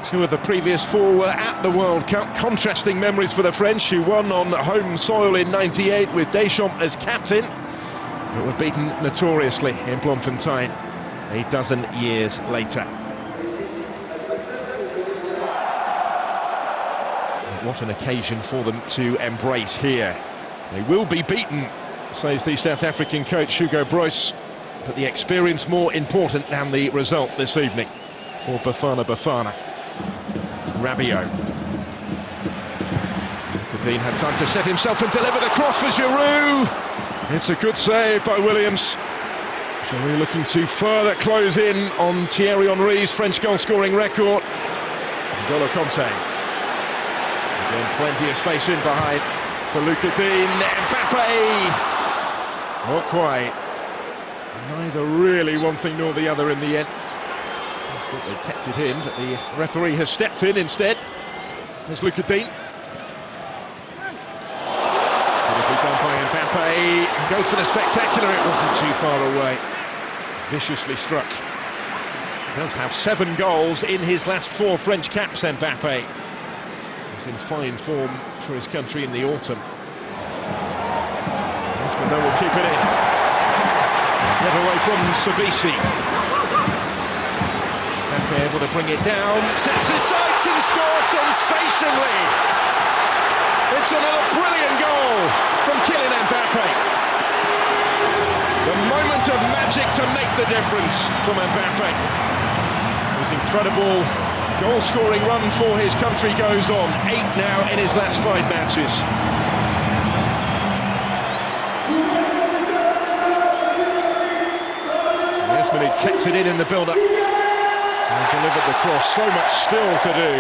Two of the previous four were at the World Cup. Contrasting memories for the French, who won on home soil in '98 with Deschamps as captain, but were beaten notoriously in Bloemfontein a dozen years later. What an occasion for them to embrace here. They will be beaten, says the South African coach Hugo Broos, but the experience more important than the result this evening for Bafana. Rabiot. Dean had time to set himself and deliver the cross for Giroud. It's a good save by Williams. Giroud looking to further close in on Thierry Henry's French goal-scoring record. N'Golo Kanté. Again, plenty of space in behind for Lucas Dean. MBAPPE! Not quite. Neither really one thing nor the other in the end. I thought they kept it in, but the referee has stepped in instead. There's Lucas Dean. Beautifully done by MBAPPE. Goes for the spectacular, it wasn't too far away. Viciously struck. He does have 7 goals in his last 4 French caps, MBAPPE. He's in fine form for his country in the autumn. But they will keep it in. Get away from Sabisi. MBAPPE able to bring it down. Sets his sights and scores sensationally. It's another brilliant goal from Kylian MBAPPE. The moment of magic to make the difference from MBAPPE. His incredible goal-scoring run for his country goes on. 8 now in his last 5 matches. Griezmann had kept it in the build-up and delivered the cross. So much still to do.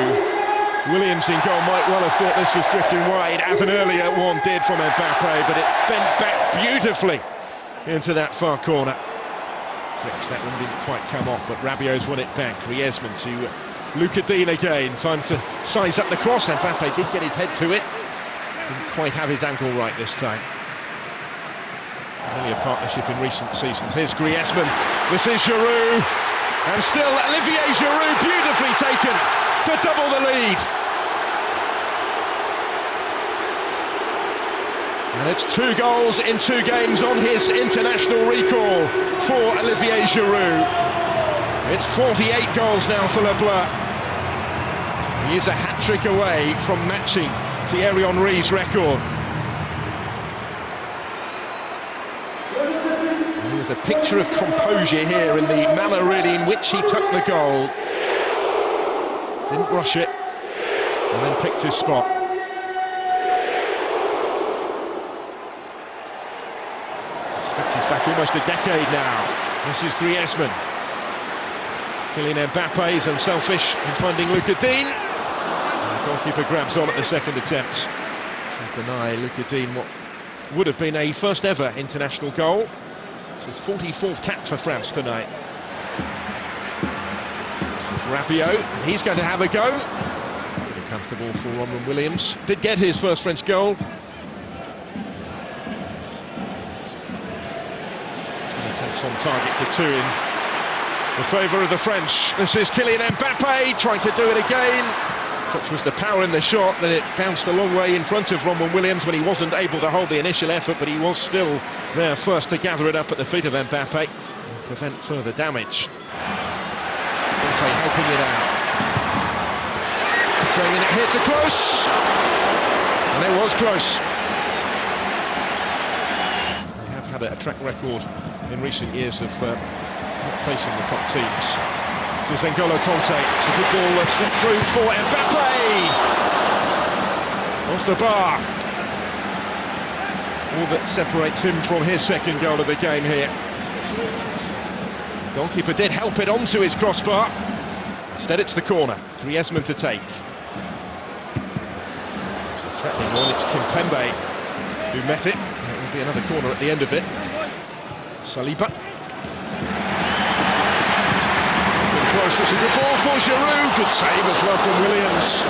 Williams in goal might well have thought this was drifting wide, as an earlier one did from MBAPPE, but it bent back beautifully into that far corner. That one didn't quite come off, but Rabiot's won it back. Griezmann to Lucas Dean again. Time to size up the cross. MBAPPE did get his head to it. Didn't quite have his ankle right this time. Only a partnership in recent seasons. Here's Griezmann. This is Giroud. And still Olivier Giroud beautifully taken to double the lead. And it's 2 goals in 2 games on his international recall for Olivier Giroud. It's 48 goals now for Le Bleu. He is a hat-trick away from matching Thierry Henry's record. And there's a picture of composure here in the manner really in which he took the goal. Didn't rush it, and then picked his spot. Stretches back almost a decade now. This is Griezmann. Kylian MBAPPE is unselfish in finding Lucas Dean. And the goalkeeper grabs on at the second attempt to deny Lucas Dean what would have been a first ever international goal. It's his 44th cap for France tonight. This is Rabiot, and he's going to have a go. Pretty comfortable for Ronwen Williams. Did get his first French goal. Attempts on target to 2 in the favour of the French. This is Kylian MBAPPE trying to do it again. Such was the power in the shot that it bounced a long way in front of Ronwen Williams when he wasn't able to hold the initial effort, but he was still there first to gather it up at the feet of MBAPPE and prevent further damage. Conte helping it out. Saying it here to close. And it was close. They have had a track record in recent years of not facing the top teams. This is N'Golo Kanté. It's a good ball that slipped through for MBAPPE. Off the bar. All that separates him from his second goal of the game here. The goalkeeper did help it onto his crossbar. Instead it's the corner. Griezmann to take. It's a threatening one. It's Kimpembe who met it. It will be another corner at the end of it. Saliba. Close, it's a good ball for Giroud. Good save as well from Williams.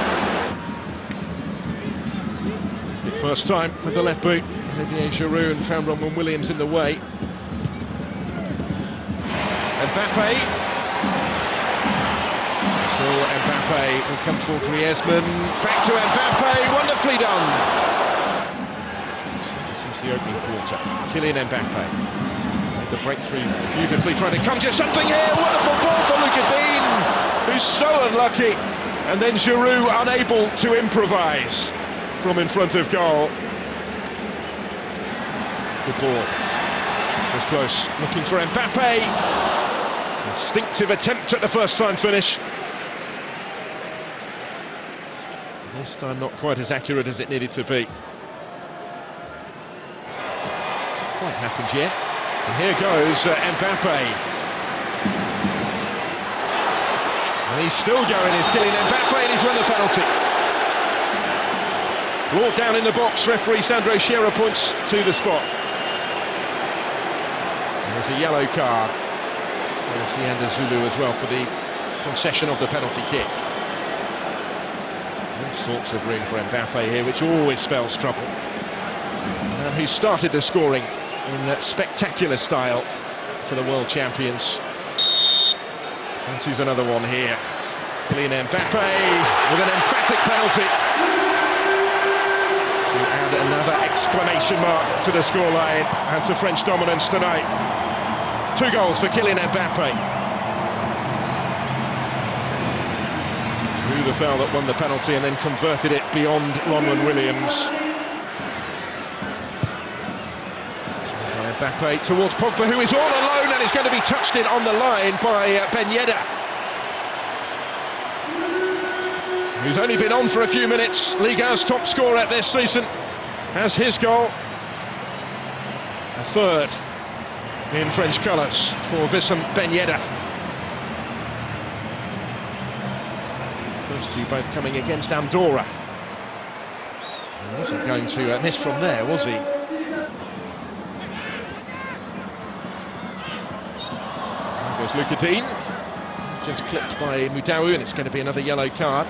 The first time with the left boot. Olivier Giroud and found Ronwen Williams in the way. MBAPPE. Still MBAPPE. MBAPPE will come for Griezmann. Back to MBAPPE, wonderfully done. Since the opening quarter, Kylian MBAPPE made the breakthrough beautifully, trying to conjure something here. Wonderful ball for Lucas Digne, who's so unlucky. And then Giroud unable to improvise from in front of goal. Good ball. Was close, looking for MBAPPE. Instinctive attempt at the first time finish. This time not quite as accurate as it needed to be. Hasn't quite happened yet. And here goes MBAPPE. And he's still going, is Kylian MBAPPE, and he's won the penalty. Brought down in the box, referee Sandro Scherer points to the spot. There's a yellow card. There's the Ander Zulu as well for the concession of the penalty kick. All sorts of room for MBAPPE here, which always spells trouble. And who started the scoring in that spectacular style for the world champions. Fancies another one here. Kylian MBAPPE with an emphatic penalty. To add another exclamation mark to the scoreline and to French dominance tonight. 2 goals for Kylian MBAPPE. Through the foul that won the penalty and then converted it beyond Ronwen Williams. MBAPPE towards Pogba, who is all alone and is going to be touched in on the line by Ben Yedder, who's only been on for a few minutes. Ligue 1's top scorer this season has his goal. A third in French colours for Wissam Ben Yedder. First two both coming against Andorra. He wasn't going to miss from there, was he? There goes Lucas Digne. Just clipped by Moudou, and it's going to be another yellow card.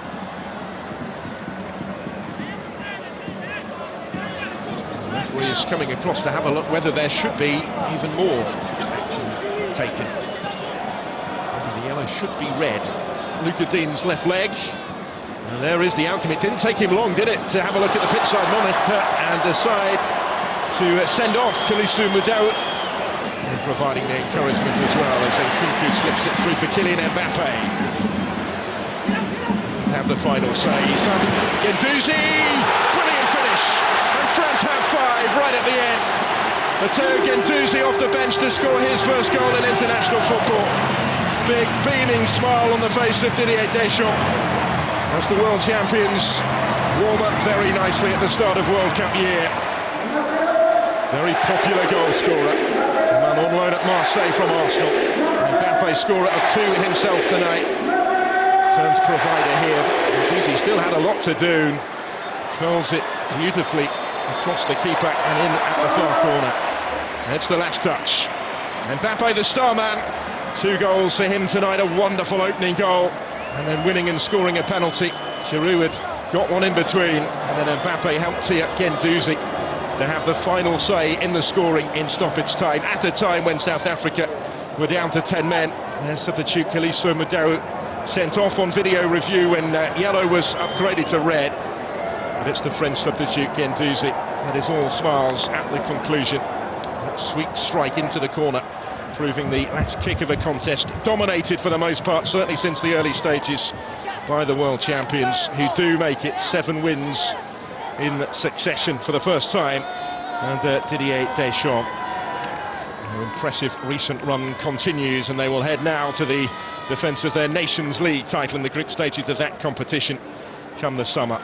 The referee is coming across to have a look whether there should be even more action taken. The yellow should be red. Lucas Digne's left leg. And there is the outcome. It didn't take him long, did it, to have a look at the pitch side monitor and decide to send off Kalidou Moudou, and providing the encouragement as well as Nkunku slips it through for Kylian MBAPPE. To have the final say, he's found Guendouzi, brilliant finish, and France have 5 right at the end. Matteo Guendouzi off the bench to score his first goal in international football. Big beaming smile on the face of Didier Deschamps as the world champions warm up very nicely at the start of World Cup year. Very popular goal scorer, a man on loan at Marseille from Arsenal. MBAPPE scorer of 2 himself tonight. Turns provider here. Guendouzi still had a lot to do. Curls it beautifully across the keeper and in at the far corner. It's the last touch. MBAPPE, the star man. 2 goals for him tonight, a wonderful opening goal. And then winning and scoring a penalty. Giroud had got one in between, and then MBAPPE helped tee up Guendouzi to have the final say in the scoring in stoppage time, at a time when South Africa were down to 10 men. Their substitute Kalidou Moudou sent off on video review when yellow was upgraded to red. But it's the French substitute Guendouzi that is all smiles at the conclusion. That sweet strike into the corner, proving the last kick of a contest dominated for the most part, certainly since the early stages, by the world champions, who do make it 7 wins in succession for the first time under Didier Deschamps. Their impressive recent run continues, and they will head now to the defence of their Nations League title in the group stages of that competition come the summer.